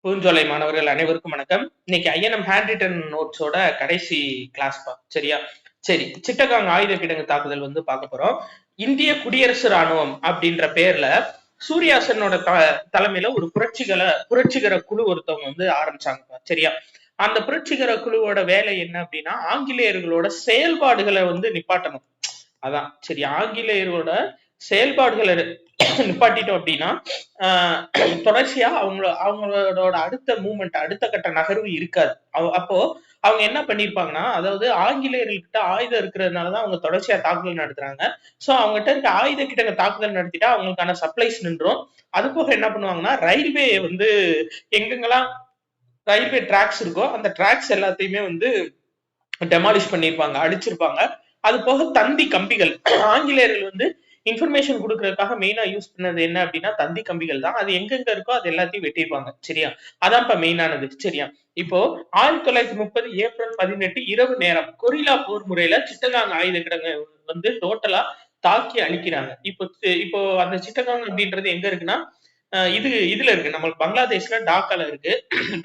பூஞ்சோலை மாணவர்கள் அனைவருக்கும் வணக்கம். இன்னைக்கு ஐஎன்எம் ஹேண்ட் ரிட்டன் நோட்ஸோட கடைசி கிளாஸ் சரியா? சரி, சிட்டகாங் ஆயுத கிடங்கு தாக்குதல் பார்க்க போறோம். இந்திய குடியரசு ராணுவம் அப்படின்ற பேர்ல சூர்யாசனோட தலைமையில ஒரு புரட்சிகர குழு ஒருத்தவங்க ஆரம்பிச்சாங்க. சரியா? அந்த புரட்சிகர குழுவோட வேலை என்ன அப்படின்னா, ஆங்கிலேயர்களோட செயல்பாடுகளை நிப்பாட்டணும். அதான் சரி. ஆங்கிலேயரோட செயல்பாடுகளை நிப்பாட்டிட்டோம் அப்படின்னா தொடர்ச்சியா அவங்களோட அடுத்த மூவ்மெண்ட், அடுத்த கட்ட நகர்வு இருக்காது. அப்போ அவங்க என்ன பண்ணிருப்பாங்கன்னா, அதாவது ஆங்கிலேயர்கள்கிட்ட ஆயுதம் இருக்கிறதுனாலதான் அவங்க தொடர்ச்சியா தாக்குதல் நடத்துறாங்க. சோ அவங்ககிட்ட இருக்க ஆயுத கிட்ட தாக்குதல் நடத்திட்டா அவங்களுக்கான சப்ளைஸ் நின்றும். அது போக என்ன பண்ணுவாங்கன்னா, ரயில்வே எங்கெங்கெல்லாம் ரயில்வே டிராக்ஸ் இருக்கோ அந்த டிராக்ஸ் எல்லாத்தையுமே டெமாலிஷ் பண்ணிருப்பாங்க, அடிச்சிருப்பாங்க. அது போக தந்தி கம்பிகள், ஆங்கிலேயர்கள் இன்ஃபர்மேஷன் கொடுக்கறதுக்காக மெயினா யூஸ் பண்ணது என்ன அப்படின்னா தந்தி கம்பிகள் தான். அது எங்கெங்க இருக்கோ அது எல்லாத்தையும் வெட்டிருப்பாங்க. சரியா? அதான் மெயினானது. சரியா? இப்போ 1930 ஏப்ரல் 18 இரவு நேரம் கொரில்லா போர் முறையில சிட்டகாங் ஆயுத கிடங்கு டோட்டலா தாக்கி அழிக்கிறாங்க. இப்போ அந்த சிட்டகாங் அப்படின்றது எங்க இருக்குன்னா, இதுல இருக்கு, நம்ம பங்களாதேஷ்ல டாக்கால இருக்கு.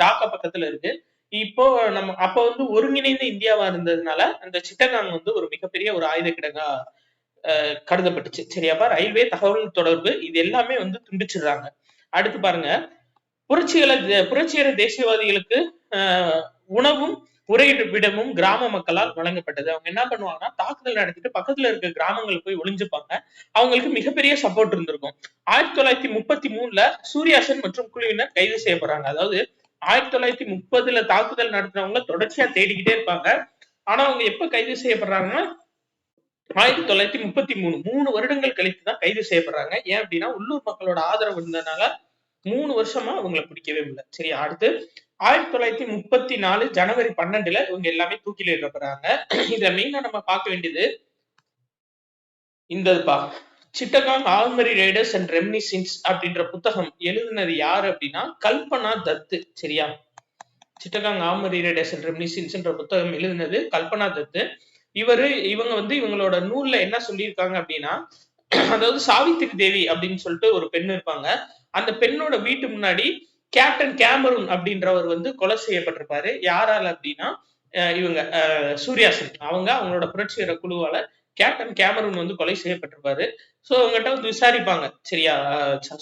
டாக்கா பக்கத்துல இருக்கு. இப்போ நம்ம அப்ப ஒருங்கிணைந்த இந்தியாவா இருந்ததுனால அந்த சிட்டகாங் ஒரு மிகப்பெரிய ஒரு ஆயுத கிடங்கா கருதப்பட்டுச்சு. சரியாப்பா? ரயில்வே, தகவல் தொடர்பு இது எல்லாமே துண்டிச்சிடுறாங்க. அடுத்து பாருங்க, புரட்சிகர தேசியவாதிகளுக்கு உணவும் உறைவிடமும் கிராம மக்களால் வழங்கப்பட்டது. அவங்க என்ன பண்ணுவாங்கன்னா, தாக்குதல் நடத்திட்டு பக்கத்துல இருக்க கிராமங்கள் போய் ஒளிஞ்சுப்பாங்க. அவங்களுக்கு மிகப்பெரிய சப்போர்ட் இருந்திருக்கும். 1933ல சூர்யாசன் மற்றும் குழுவினர் கைது செய்யப்படுறாங்க. அதாவது 1930ல தாக்குதல் நடத்துறவங்க தொடர்ச்சியா தேடிக்கிட்டே இருப்பாங்க. ஆனா அவங்க எப்ப கைது செய்யப்படுறாங்கன்னா 1933, 3 வருடங்கள் கழித்து தான் கைது செய்யப்படுறாங்க. ஏன் அப்படின்னா, உள்ளூர் மக்களோட ஆதரவு இருந்ததுனால 3 வருஷமா அவங்களை பிடிக்கவே முடியல. சரி, அடுத்து 1934 ஜனவரி 12ல இவங்க எல்லாமே தூக்கிலிடப்படுறாங்க. இத மெயினா நம்ம பார்க்க வேண்டியது இந்தப்பா, Chittagong armoury raiders and reminiscences அப்படின்ற புத்தகம் எழுதினது யாரு அப்படின்னா கல்பனா தத்து. சரியா? Chittagong armoury raiders and reminiscences புத்தகம் எழுதினது கல்பனா தத்து. இவங்க இவங்களோட நூல்ல என்ன சொல்லியிருக்காங்க அப்படின்னா, அதாவது சாவித்திரி தேவி அப்படின்னு சொல்லிட்டு ஒரு பெண் இருப்பாங்க. அந்த பெண்ணோட வீட்டு முன்னாடி கேப்டன் கேமரூன் அப்படின்றவர் கொலை செய்யப்பட்டிருப்பாரு. யாரால அப்படின்னா இவங்க சூர்யாசன் அவங்களோட புரட்சிகர குழுவால கேப்டன் கேமரூன் கொலை செய்யப்பட்டிருப்பாரு. சோ அவங்ககிட்ட விசாரிப்பாங்க. சரியா?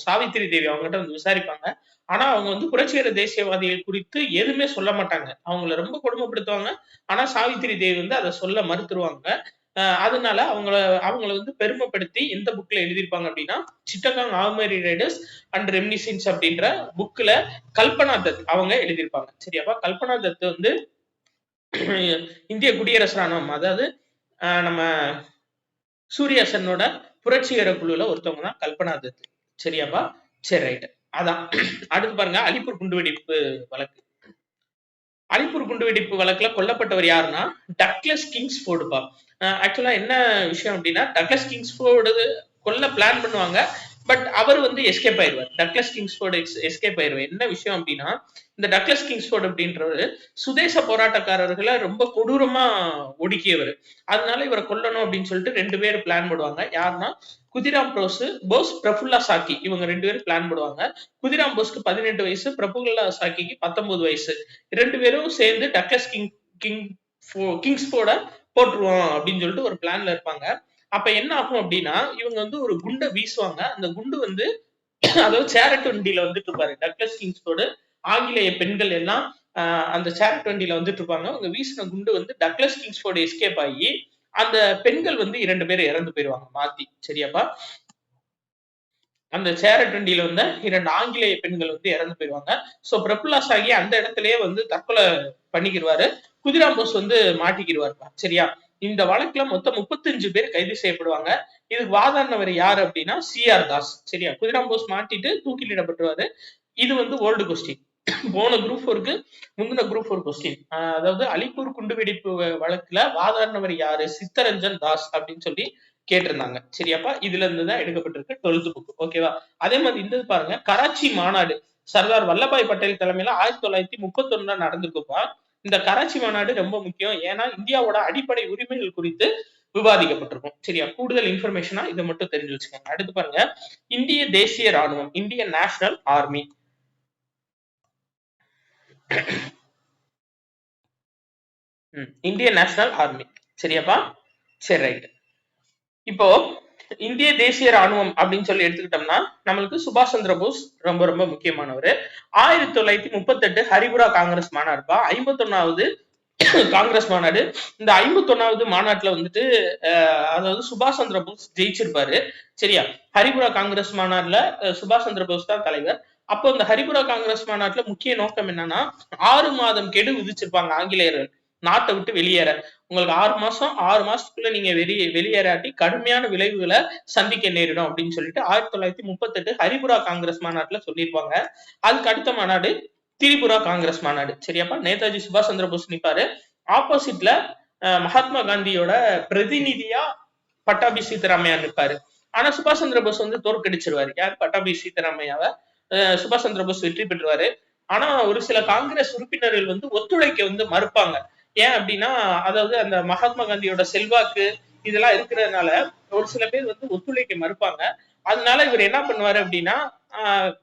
சாவித்திரி தேவி அவங்ககிட்ட விசாரிப்பாங்க. ஆனா அவங்க புரட்சிகர தேசியவாதிகள் குறித்து எதுவுமே சொல்ல மாட்டாங்க. அவங்கள ரொம்ப கொடுமைப்படுத்துவாங்க. ஆனா சாவித்திரி தேவி அதை சொல்ல மறுத்துருவாங்க. அதனால அவங்கள பெருமைப்படுத்தி எந்த புக்ல எழுதியிருப்பாங்க அப்படின்னா, Chittagong armoury raiders and reminiscences அப்படின்ற புக்ல கல்பனா தத் அவங்க எழுதியிருப்பாங்க. சரியாப்பா? கல்பனா தத் இந்திய குடியரசு ராணுவம், அதாவது நம்ம சூர்யாசனோட புரட்சிகர குழுல ஒருத்தவங்க தான் கல்பனா தத். சரியாப்பா? சரி, ரைட். அதான். அடுத்து பாருங்க, அலிப்பூர் குண்டுவெடிப்பு வழக்கு. அலிப்பூர் குண்டுவெடிப்பு வழக்குல கொல்லப்பட்டவர் யாருன்னா டக்ளஸ் கிங்ஸ்ஃபோர்டுப்பா. ஆக்சுவலா என்ன விஷயம் அப்படின்னா, டக்ளஸ் கிங்ஸ்ஃபோர்டு கொல்ல பிளான் பண்ணுவாங்க. பட் அவர் எஸ்கேப் ஆயிடுவார். டக்ளஸ் கிங்ஸ்ஃபோர்டு எஸ்கேப் ஆயிடுவார். என்ன விஷயம் அப்படின்னா, இந்த டக்ளஸ் கிங்ஸ்ஃபோர்டு அப்படின்றவர் சுதேச போராட்டக்காரர்களை ரொம்ப கொடூரமா ஒடுக்கியவர். அதனால இவரை கொல்லணும் அப்படின்னு சொல்லிட்டு 2 பேர் பிளான் பண்ணுவாங்க. யாருன்னா குதிராம் போஸ், பிரபுல்லா சாக்கி, இவங்க 2 பேரும் பிளான் பண்ணுவாங்க. குதிராம் போஸ்க்கு 18 வயசு, பிரபுல்லா சாக்கிக்கு 19 வயசு. 2 பேரும் சேர்ந்து டக்ளஸ் கிங்ஸ்ஃபோர்ட போட்டுருவோம் அப்படின்னு சொல்லிட்டு ஒரு பிளான்ல இருப்பாங்க. அப்ப என்ன ஆகும் அப்படின்னா, இவங்க ஒரு குண்டை வீசுவாங்க. அந்த குண்டு அதாவது சேரட் வண்டியில இருப்பாரு டக்ளஸ் கிங்ஸ்ஃபோர்டு. ஆங்கிலேய பெண்கள் எல்லாம் அந்த சேரட் வண்டியில இருப்பாங்க. அவங்க வீசின குண்டு டக்ளஸ் கிங்ஸ்ஃபோர்டு எஸ்கேப் ஆகி அந்த பெண்கள் 2 பேரும் இறந்து போயிருவாங்க மாத்தி. சரியாப்பா? அந்த சேரட் வண்டியில 2 ஆங்கிலேய பெண்கள் இறந்து போயிருவாங்க. சோ பிரபுல்லா சாகி அந்த இடத்திலேயே தற்கொலை பண்ணிக்கிடுவாரு. குதிராம் போஸ் மாட்டிக்கிடுவாரு. சரியா? இந்த வழக்குல மொத்தம் 35 பேர் கைது செய்யப்படுவாங்க. இதுக்கு வாதாடினவர் யாரு அப்படின்னா CR தாஸ். சரியா? குதிராம் போஸ் மாட்டிட்டு தூக்கிலிடப்பட்டுவாரு. இது ஓல்டு கொஸ்டின். போன குரூப் 4க்கு முந்தின குரூப் 4 கொஸ்டின். அதாவது அலிப்பூர் குண்டுவெடிப்பு வழக்குல வாதாடினவர் யாரு? சித்தரஞ்சன் தாஸ் அப்படின்னு சொல்லி கேட்டிருந்தாங்க. சரியாப்பா? இதுல இருந்துதான் எடுக்கப்பட்டிருக்கு 12th புக். ஓகேவா? அதே மாதிரி இந்த பாருங்க, கராச்சி மாநாடு சர்தார் வல்லபாய் பட்டேல் தலைமையில 1931 நடந்திருக்குப்பா. இந்த கராச்சி மாநாடு ரொம்ப முக்கியம். ஏன்னா இந்தியாவோட அடிப்படை உரிமைகள் குறித்து விவாதிக்கப்பட்டிருக்கும். சரியா? கூடுதல் இன்ஃபர்மேஷனா இதை மட்டும் தெரிஞ்சு வச்சுக்கோங்க. அடுத்து பாருங்க, இந்திய தேசிய ராணுவம், Indian National Army. Indian National Army. சரியாப்பா? சரி, ரைட். இப்போ இந்திய தேசிய ராணுவம் அப்படின்னு சொல்லி எடுத்துக்கிட்டோம்னா நம்மளுக்கு சுபாஷ் சந்திர போஸ் ரொம்ப ரொம்ப முக்கியமானவர். 1938 ஹரிபுரா காங்கிரஸ் மாநாடுப்பா, 51வது காங்கிரஸ் மாநாடு. இந்த 51வது மாநாட்டுல வந்துட்டு அதாவது சுபாஷ் சந்திர போஸ் ஜெயிச்சிருப்பாரு. சரியா? ஹரிபுரா காங்கிரஸ் மாநாடுல சுபாஷ் சந்திர போஸ் தான் தலைவர். அப்போ இந்த ஹரிபுரா காங்கிரஸ் மாநாட்டுல முக்கிய நோக்கம் என்னன்னா 6 மாதம் கெடு விதிச்சிருப்பாங்க ஆங்கிலேயர்கள் நாட்டை விட்டு வெளியேற. உங்களுக்கு 6 மாசத்துக்குள்ள நீங்க வெளியேறாட்டி கடுமையான விளைவுகளை சந்திக்க நேரிடும் அப்படின்னு சொல்லிட்டு 1938 ஹரிபுரா காங்கிரஸ் மாநாட்டுல சொல்லியிருப்பாங்க. அதுக்கு அடுத்த மாநாடு திரிபுரா காங்கிரஸ் மாநாடு. சரியாப்பா? நேதாஜி சுபாஷ் சந்திர போஸ் நிப்பாரு. ஆப்போசிட்ல மகாத்மா காந்தியோட பிரதிநிதியா பட்டாபி சீதாராமையா நிற்பாரு. ஆனா சுபாஷ் சந்திர போஸ் வந்து தோற்கடிச்சிருவாரு. யார்? பட்டாபி சீதாராமையாவை சுபாஷ் சந்திர போஸ் வெற்றி பெற்றுவாரு. ஆனா ஒரு சில காங்கிரஸ் உறுப்பினர்கள் வந்து ஒத்துழைக்க வந்து மறுப்பாங்க. ஏன் அப்படின்னா அதாவது அந்த மகாத்மா காந்தியோட செல்வாக்கு இதெல்லாம் இருக்கிறதுனால ஒரு சில பேர் வந்து ஒத்துழைக்க மறுப்பாங்க. அதனால இவர் என்ன பண்ணுவாரு அப்படின்னா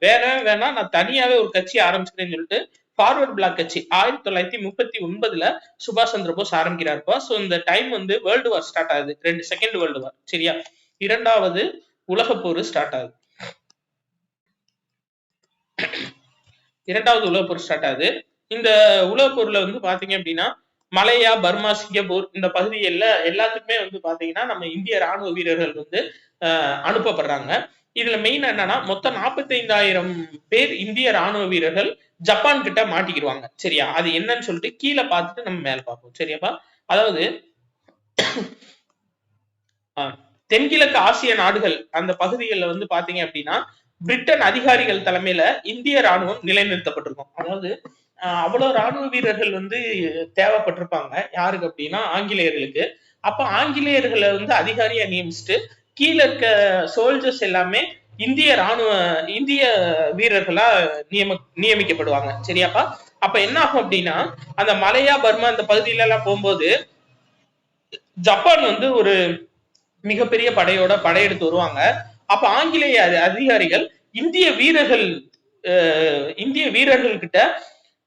வேணா நான் தனியாவே ஒரு கட்சி ஆரம்பிச்சுக்கிறேன்னு சொல்லிட்டு ஃபார்வர்ட் பிளாக் கட்சி 1939 சுபாஷ் சந்திர போஸ் ஆரம்பிக்கிறாருப்பா. சோ இந்த டைம் வந்து வேர்ல்டு வார் ஸ்டார்ட் ஆகுது. Second world war. சரியா? 2வது உலக போர் ஸ்டார்ட் ஆகுது. 2வது உலக போர் ஸ்டார்ட் ஆகுது. இந்த உலக போர்ல வந்து பாத்தீங்க அப்படின்னா மலையா, பர்மா, சிங்கப்பூர் இந்த பகுதிகளில் எல்லாத்துக்குமே வந்து பாத்தீங்கன்னா நம்ம இந்திய ராணுவ வீரர்கள் வந்து அனுப்பப்படுறாங்க. இதுல மெயின் என்னன்னா மொத்தம் 45,000 பேர் இந்திய ராணுவ வீரர்கள் ஜப்பான் கிட்ட மாட்டிக்கிடுவாங்க. சரியா? அது என்னன்னு சொல்லிட்டு கீழே பார்த்துட்டு நம்ம மேல பார்ப்போம். சரியாப்பா? அதாவது தென்கிழக்கு ஆசிய நாடுகள் அந்த பகுதிகளில் வந்து பாத்தீங்க அப்படின்னா பிரிட்டன் அதிகாரிகள் தலைமையில இந்திய ராணுவம் நிலைநிறுத்தப்பட்டிருக்கும். அதாவது அவ்வளவு ராணுவ வீரர்கள் வந்து தேவைப்பட்டிருப்பாங்க. யாருக்கு அப்படின்னா ஆங்கிலேயர்களுக்கு. அப்ப ஆங்கிலேயர்களை வந்து அதிகாரியா நியமிச்சுட்டு கீழே இருக்க சோல்ஜர்ஸ் எல்லாமே இந்திய வீரர்களா நியமிக்கப்படுவாங்க. சரியாப்பா? அப்ப என்ன ஆகும் அப்படின்னா அந்த மலையா, பர்மா இந்த பகுதியில எல்லாம் போகும்போது ஜப்பான் வந்து ஒரு மிகப்பெரிய படையெடுத்து வருவாங்க. அப்ப ஆங்கிலேய அதிகாரிகள் இந்திய வீரர்கள் கிட்ட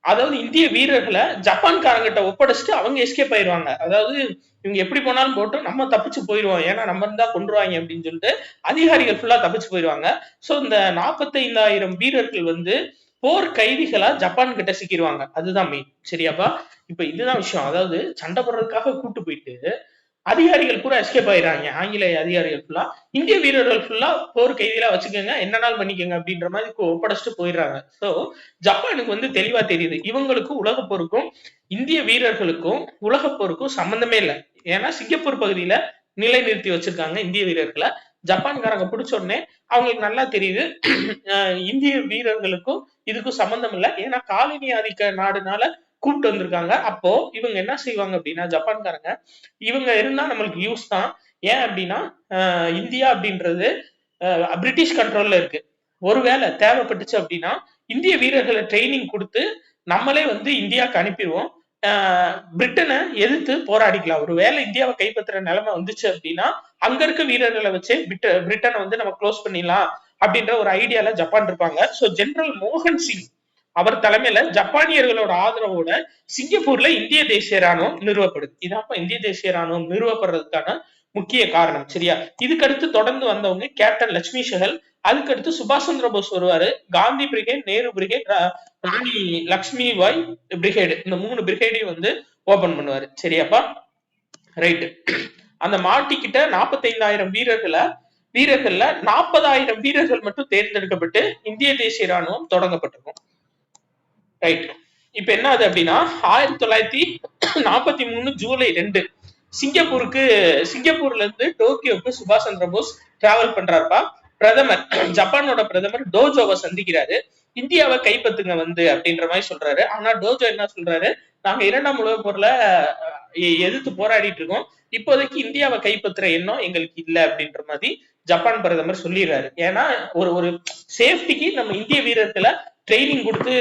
அதாவது இந்திய வீரர்களை ஜப்பான்காரங்கிட்ட ஒப்படைச்சிட்டு அவங்க எஸ்கேப் ஆயிடுவாங்க. அதாவது இவங்க எப்படி போனாலும் போட்டு நம்ம தப்பிச்சு போயிடுவோம், ஏன்னா நம்ம இருந்தா கொண்டுருவாங்க அப்படின்னு சொல்லிட்டு அதிகாரிகள் ஃபுல்லா தப்பிச்சு போயிடுவாங்க. சோ இந்த 45,000 வீரர்கள் வந்து போர் கைதிகளா ஜப்பான் கிட்ட சிக்கிடுவாங்க. அதுதான் மெயின். சரியாப்பா? இப்ப இதுதான் விஷயம். அதாவது சண்டை போடுறதுக்காக கூட்டு போயிட்டு அதிகாரிகள் பூரா எஸ்கேப் ஆயிடுறாங்க. ஆங்கிலேய அதிகாரிகள் ஃபுல்லா இந்திய வீரர்கள் ஃபுல்லா போர் கைதிகளா வச்சுக்கோங்க, என்னன்னாலும் பண்ணிக்கோங்க அப்படின்ற மாதிரி ஒப்படைச்சிட்டு போயிடுறாங்க. சோ ஜப்பானுக்கு வந்து தெளிவா தெரியுது இவங்களுக்கும் உலக போருக்கும் இந்திய வீரர்களுக்கும் உலக போருக்கும் சம்பந்தமே இல்லை. ஏன்னா சிங்கப்பூர் பகுதியில நிலைநிறுத்தி வச்சிருக்காங்க இந்திய வீரர்களை. ஜப்பான்காரங்க பிடிச்ச உடனே அவங்களுக்கு நல்லா தெரியுது இந்திய வீரர்களுக்கும் இதுக்கும் சம்பந்தம் இல்லை. ஏன்னா காலனி ஆதிக்க நாடுனால கூப்பிட்டு வந்திருக்காங்க. அப்போ இவங்க என்ன செய்வாங்க அப்படின்னா ஜப்பான்காரங்க இவங்க இருந்தா நம்மளுக்கு யூஸ் தான். ஏன் அப்படின்னா இந்தியா அப்படின்றது பிரிட்டிஷ் கண்ட்ரோல்ல இருக்கு. ஒருவேளை தேவைப்பட்டுச்சு அப்படின்னா இந்திய வீரர்களை ட்ரைனிங் கொடுத்து நம்மளே வந்து இந்தியாவுக்கு அனுப்பிடுவோம். பிரிட்டனை எதிர்த்து போராடிக்கலாம். ஒருவேளை இந்தியாவை கைப்பற்றுற நிலைமை வந்துச்சு அப்படின்னா அங்க இருக்க வீரர்களை வச்சு பிரிட்டனை வந்து நம்ம க்ளோஸ் பண்ணிடலாம் அப்படின்ற ஒரு ஐடியால ஜப்பான் இருப்பாங்க. சோ ஜெனரல் மோகன் சிங் அவர் தலைமையில ஜப்பானியர்களோட ஆதரவோட சிங்கப்பூர்ல இந்திய தேசிய ராணுவம் நிறுவப்படுது. இதான் இந்திய தேசிய ராணுவம் நிறுவப்படுறதுக்கான முக்கிய காரணம். சரியா? இதுக்கடுத்து தொடர்ந்து வந்தவங்க கேப்டன் லட்சுமி சஹல், அதுக்கடுத்து சுபாஷ் சந்திர போஸ் வருவாரு, காந்தி பிரிகேட், நேரு பிரிகேட், ராணி லட்சுமி பாய் பிரிகேடு, இந்த 3 பிரிகேடையும் வந்து ஓபன் பண்ணுவாரு. சரியாப்பா? ரைட். அந்த மாட்டிக்கிட்ட 45,000 வீரர்கள்ல 40,000 வீரர்கள் மட்டும் தேர்ந்தெடுக்கப்பட்டு இந்திய தேசிய ராணுவம் தொடங்கப்பட்டிருக்கும். ரைட். இப்ப என்ன ஆகுது அப்படின்னா 1943 ஜூலை 2 சிங்கப்பூர்ல இருந்து டோக்கியோக்கு சுபாஷ் சந்திர போஸ் டிராவல் பண்றாருப்பா. பிரதமர் ஜப்பானோட பிரதமர் டோஜோவை சந்திக்கிறாரு. இந்தியாவை கைப்பற்றுங்க வந்து அப்படின்ற மாதிரி சொல்றாரு. ஆனா டோஜோ என்ன சொல்றாரு, நாங்க 2ஆம் உலக போர்ல எதிர்த்து போராடிட்டு இருக்கோம், இப்போதைக்கு இந்தியாவை கைப்பற்றுற எண்ணம் எங்களுக்கு இல்ல அப்படின்ற மாதிரி ஜப்பான் பிரதமர் சொல்லிடுறாரு. ஏன்னா ஒரு சேஃப்டிக்கு நம்ம இந்திய வீரர்களை ட்ரைனிங் கொடுத்து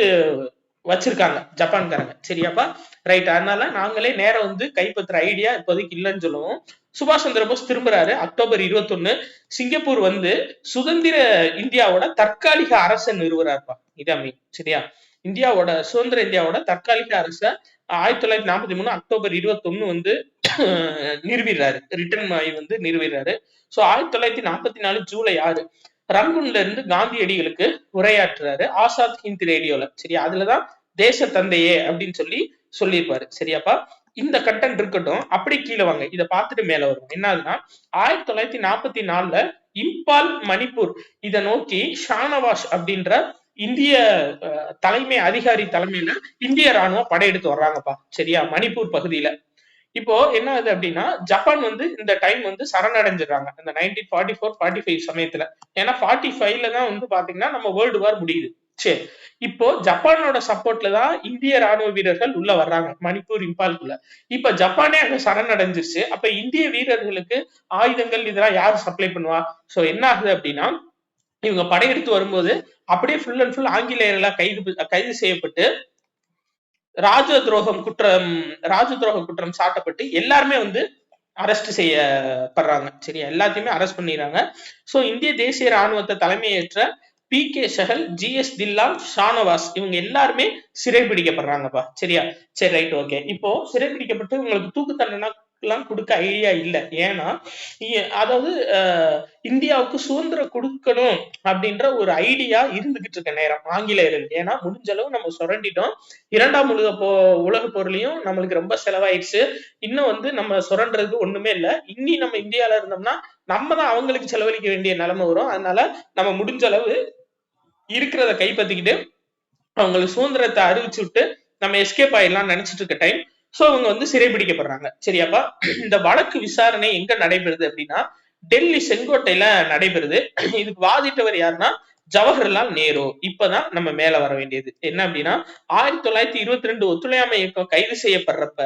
வச்சிருக்காங்க ஜப்பான்காரங்க. சரியாப்பா? ரைட். அதனால நாங்களே நேரம் வந்து கைப்பற்றுற ஐடியா இப்போதைக்கு இல்லைன்னு சொல்லுவோம். சுபாஷ் சந்திர போஸ் திரும்புறாரு அக்டோபர் 21. சிங்கப்பூர் வந்து சுதந்திர இந்தியாவோட தற்காலிக அரசை நிறுவுறாருப்பா. இதான் மீன். சரியா? இந்தியாவோட சுதந்திர இந்தியாவோட தற்காலிக அரச 1943 அக்டோபர் 21 வந்து நிறுவிடுறாரு. ரிட்டர்ன் ஆகி வந்து நிறுவிடுறாரு. சோ 1944 ஜூலை 6 ரங்கூன்ல இருந்து காந்தியடிகளுக்கு உரையாற்றுறாரு ஆசாத் ஹிந்த் ரேடியோல. சரியா? அதுலதான் தேச தந்தையே அப்படின்னு சொல்லியிருப்பாரு. சரியாப்பா? இந்த கண்டென்ட் இருக்கட்டும். அப்படி கீழே வாங்க, இதை பார்த்துட்டு மேல வரும். என்னதுன்னா 1944 இம்பால் மணிப்பூர் இதை நோக்கி ஷானவாஸ் அப்படின்ற இந்திய தலைமை அதிகாரி தலைமையில இந்திய ராணுவம் படையெடுத்து வர்றாங்கப்பா. சரியா? மணிப்பூர் பகுதியில. இப்போ என்ன ஆகுது அப்படின்னா ஜப்பான் வந்து இந்த டைம் வந்து சரணடைஞ்சிடறாங்க இந்த 1944-45 சமயத்துல. ஏன்னா 45ல தான் வந்து பாத்தீங்கன்னா நம்ம வேர்ல்டு வார் முடியுது. சரி, இப்போ ஜப்பானோட சப்போர்ட்ல தான் இந்திய ராணுவ வீரர்கள் உள்ள வர்றாங்க மணிப்பூர் இம்பால்குள்ள. இப்ப ஜப்பானே அங்க சரணடைஞ்சிருச்சு. அப்ப இந்திய வீரர்களுக்கு ஆயுதங்கள் இதெல்லாம் யாரு சப்ளை பண்ணுவா? சோ என்ன ஆகுது அப்படின்னா இவங்க படையெடுத்து வரும்போது அப்படியே ஃபுல் அண்ட் ஃபுல் ஆங்கிலேயர்களால் கைது செய்யப்பட்டு ராஜ துரோக குற்றம் சாட்டப்பட்டு எல்லாருமே வந்து அரெஸ்ட் செய்யப்படுறாங்க. சரியா? எல்லாத்தையுமே அரெஸ்ட் பண்ணிடுறாங்க. சோ இந்திய தேசிய ராணுவத்தை தலைமையேற்ற பி.கே. சஹல், ஜி.எஸ். தில்லான், ஷானவாஸ் இவங்க எல்லாருமே சிறைபிடிக்கப்படுறாங்கப்பா. சரியா? சரி, ரைட், ஓகே. இப்போ சிறைபிடிக்கப்பட்டு உங்களுக்கு தூக்கு தண்டனை எல்லாம் கொடுக்க ஐடியா இல்லை. ஏன்னா அதாவது இந்தியாவுக்கு சுதந்திரம் கொடுக்கணும் அப்படின்ற ஒரு ஐடியா இருந்துகிட்டு இருக்க நேரம் ஆங்கிலேயர்கள். ஏன்னா முடிஞ்ச அளவு நம்ம சுரண்டிட்டோம். 2ஆம் உலக போர்லயும் நம்மளுக்கு ரொம்ப செலவாயிடுச்சு. இன்னும் வந்து நம்ம சுரண்டுறதுக்கு ஒண்ணுமே இல்லை. இன்னி நம்ம இந்தியால இருந்தோம்னா நம்ம தான் அவங்களுக்கு செலவழிக்க வேண்டிய நிலைமை வரும். அதனால நம்ம முடிஞ்ச அளவு இருக்கிறத கைப்பற்றிக்கிட்டு அவங்களுக்கு சுதந்திரத்தை அறிவிச்சு விட்டு நம்ம எஸ்கேப் ஆயிடலாம் நினைச்சிட்டு இருக்க டைம். சோ அவங்க வந்து சிறைபிடிக்கப்படுறாங்க. சரியாப்பா? இந்த வழக்கு விசாரணை எங்க நடைபெறுது அப்படின்னா டெல்லி செங்கோட்டையில நடைபெறுது. இதுக்கு வாதிட்டவர் யாருன்னா ஜவஹர்லால் நேரு. இப்பதான் நம்ம மேல வர வேண்டியது என்ன அப்படின்னா 1922 ஒத்துழையாமை இயக்கம் கைது செய்யப்படுறப்ப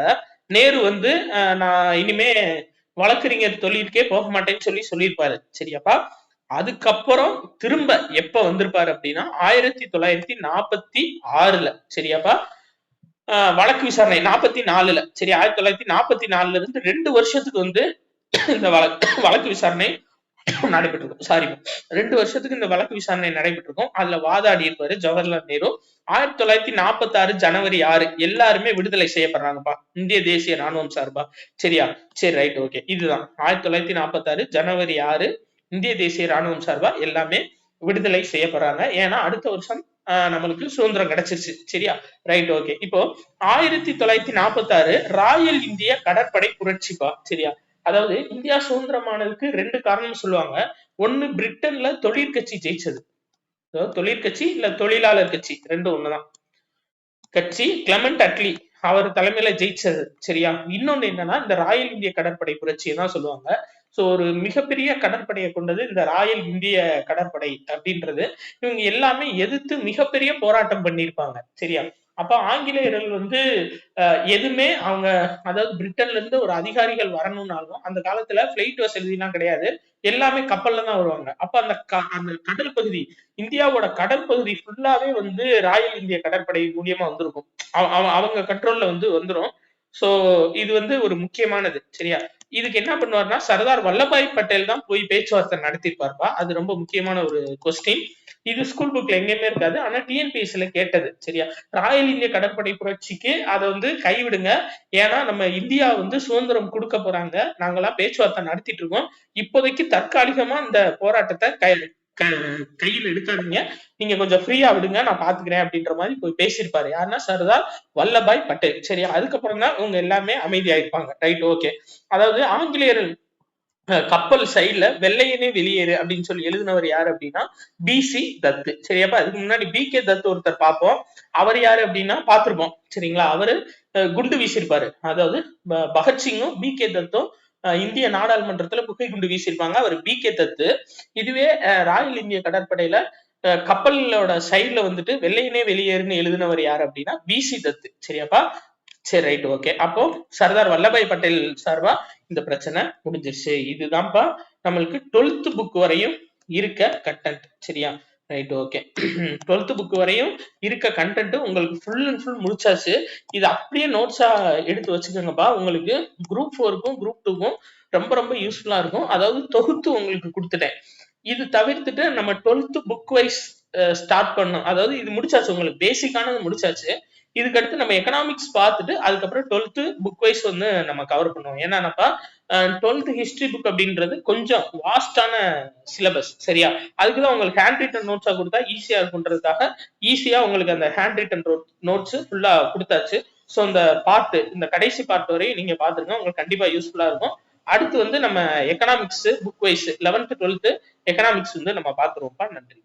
நேரு வந்து நான் இனிமே வழக்கறிஞர் தொழிலுக்கே போக மாட்டேன்னு சொல்லியிருப்பாரு. சரியாப்பா? அதுக்கப்புறம் திரும்ப எப்ப வந்திருப்பாரு அப்படின்னா 1946. சரியாப்பா? வழக்கு விசாரணை 44. சரி, 1944 இருந்து 2 வருஷத்துக்கு வந்து இந்த வழக்கு விசாரணை நடைபெற்றிருக்கும். சாரி, 2 வருஷத்துக்கு இந்த வழக்கு விசாரணை நடைபெற்றிருக்கும். அதுல வாதாடி இருப்பாரு ஜவஹர்லால் நேரு. 1946 ஜனவரி 6 எல்லாருமே விடுதலை செய்யப்படுறாங்கப்பா இந்திய தேசிய ராணுவம் சார்பா. சரியா? சரி, ரைட், ஓகே. இதுதான் 1946 ஜனவரி 6 இந்திய தேசிய ராணுவம் சார்பா எல்லாமே விடுதலை செய்யப்படுறாங்க. ஏன்னா அடுத்த வருஷம் நம்மளுக்கு சுதந்திரம் கிடைச்சிருச்சு. சரியா? Right, okay. இப்போ 1946 ராயல் இந்திய கடற்படை புரட்சிப்பா. சரியா? அதாவது இந்தியா சுதந்திரமானதுக்கு 2 காரணம் சொல்லுவாங்க. ஒண்ணு பிரிட்டன்ல தொழிற்கட்சி ஜெயிச்சது. தொழிற்கட்சி இல்ல தொழிலாளர் கட்சி ரெண்டும் ஒண்ணுதான். கட்சி கிளமெண்ட் அட்லி அவர் தலைமையில ஜெயிச்சது. சரியா? இன்னொன்னு என்னன்னா இந்த ராயல் இந்திய கடற்படை புரட்சியை தான் சொல்லுவாங்க. சோ ஒரு மிகப்பெரிய கடற்படையை கொண்டது இந்த ராயல் இந்திய கடற்படை அப்படின்றது. இவங்க எல்லாமே எதிர்த்து மிகப்பெரிய போராட்டம் பண்ணியிருப்பாங்க. சரியா? அப்ப ஆங்கிலேயர்கள் வந்து எதுவுமே அவங்க அதாவது பிரிட்டன்ல இருந்து ஒரு அதிகாரிகள் வரணும்னாலும் அந்த காலத்துல பிளைட் வசதி எல்லாம் கிடையாது. எல்லாமே கப்பல்ல தான் வருவாங்க. அப்ப அந்த கடல் பகுதி இந்தியாவோட கடல் பகுதி ஃபுல்லாவே வந்து ராயல் இந்திய கடற்படை மூலியமா வந்திருக்கும். அவங்க கண்ட்ரோல்ல வந்து வந்துடும். சோ இது வந்து ஒரு முக்கியமானது. சரியா? இதுக்கு என்ன பண்ணுவார்னா சர்தார் வல்லபாய் பட்டேல் தான் போய் பேச்சுவார்த்தை நடத்திருப்பார்ப்பா. அது ரொம்ப முக்கியமான ஒரு கொஸ்டின். இது ஸ்கூல் புக்ல எங்கேயுமே இருக்காது. ஆனா டிஎன்பிஎஸ்சில கேட்டது. சரியா? ராயல் இந்திய கடற்படை புரட்சிக்கு அதை வந்து கைவிடுங்க. ஏன்னா நம்ம இந்தியா வந்து சுதந்திரம் கொடுக்க போறாங்க. நாங்கெல்லாம் பேச்சுவார்த்தை நடத்திட்டு இருக்கோம். இப்போதைக்கு தற்காலிகமா இந்த போராட்டத்தை கையில் எடுக்காதீங்க. நீங்க கொஞ்சம் ஃப்ரீயா விடுங்க, நான் பாத்துக்கிறேன் அப்படின்ற மாதிரி போய் பேசியிருப்பாரு. யாருன்னா சர்தார் வல்லபாய் பட்டேல். சரியா? அதுக்கப்புறம் தான் இவங்க எல்லாமே அமைதியாயிருப்பாங்க. Right, okay. அதாவது ஆங்கிலேயர்கள் கப்பல் சைட்ல வெள்ளையனே வெளியேறு அப்படின்னு சொல்லி எழுதினவர் யாரு அப்படின்னா பி.சி. தத்து. சரியாப்பா? அதுக்கு முன்னாடி பி.கே. தத்து ஒருத்தர் பார்ப்போம். அவர் யாரு அப்படின்னா பார்த்திருப்போம். சரிங்களா? அவரு குண்டு வீசியிருப்பாரு. அதாவது பகத்சிங்கும் பி.கே. தத்தும் இந்திய நாடாளுமன்றத்துல புகை குண்டு வீசியிருப்பாங்க. அவர் பி.கே. தத்து. இதுவே ராயல் இந்திய கடற்படையில கப்பலோட சைட்ல வந்துட்டு வெள்ளையனே வெளியேறுன்னு எழுதினவர் யாரு அப்படின்னா பி.சி. தத்து. சரியாப்பா? சரி, ரைட், ஓகே. அப்போ சர்தார் வல்லபாய் பட்டேல் சார்பா இந்த பிரச்சனை முடிஞ்சிருச்சு. இதுதான்ப்பா நம்மளுக்கு 12th புக் வரையும் இருக்க கண்டென்ட். சரியா? Right, okay. 12th புக் வரையும் இருக்க கண்டென்ட் உங்களுக்கு ஃபுல் அண்ட் ஃபுல் முடிச்சாச்சு. இது அப்படியே நோட்ஸா எடுத்து வச்சுக்கோங்கப்பா. உங்களுக்கு குரூப் 4க்கும் குரூப் 2க்கும் ரொம்ப ரொம்ப யூஸ்ஃபுல்லா இருக்கும். அதாவது தொகுத்து உங்களுக்கு கொடுத்துட்டேன். இது தவிர்த்துட்டு நம்ம 12th புக் வைஸ் ஸ்டார்ட் பண்ணோம். அதாவது இது முடிச்சாச்சு, உங்களுக்கு பேசிக்கானது முடிச்சாச்சு. இதுக்கடுத்து நம்ம எக்கனாமிக்ஸ் பார்த்துட்டு அதுக்கப்புறம் 12th புக் வைஸ் வந்து நம்ம கவர் பண்ணுவோம். ஏன்னாப்பா 12th ஹிஸ்டரி புக் அப்படின்றது கொஞ்சம் வாஸ்டான சிலபஸ், சரியா? அதுக்குதான் உங்களுக்கு ஹேண்ட் ரிட்டன் நோட்ஸா கொடுத்தா ஈஸியா இருக்குன்றதுக்காக ஈஸியா உங்களுக்கு அந்த ஹேண்ட் ரிட்டன் நோட்ஸ் ஃபுல்லா கொடுத்தாச்சு. ஸோ இந்த கடைசி பார்ட் வரையும் நீங்க பாத்துருங்க, உங்களுக்கு கண்டிப்பா யூஸ்ஃபுல்லா இருக்கும். அடுத்து வந்து நம்ம economics book wise 11th 12th economics வந்து நம்ம பாத்துருவோம்ப்பா. நன்றி.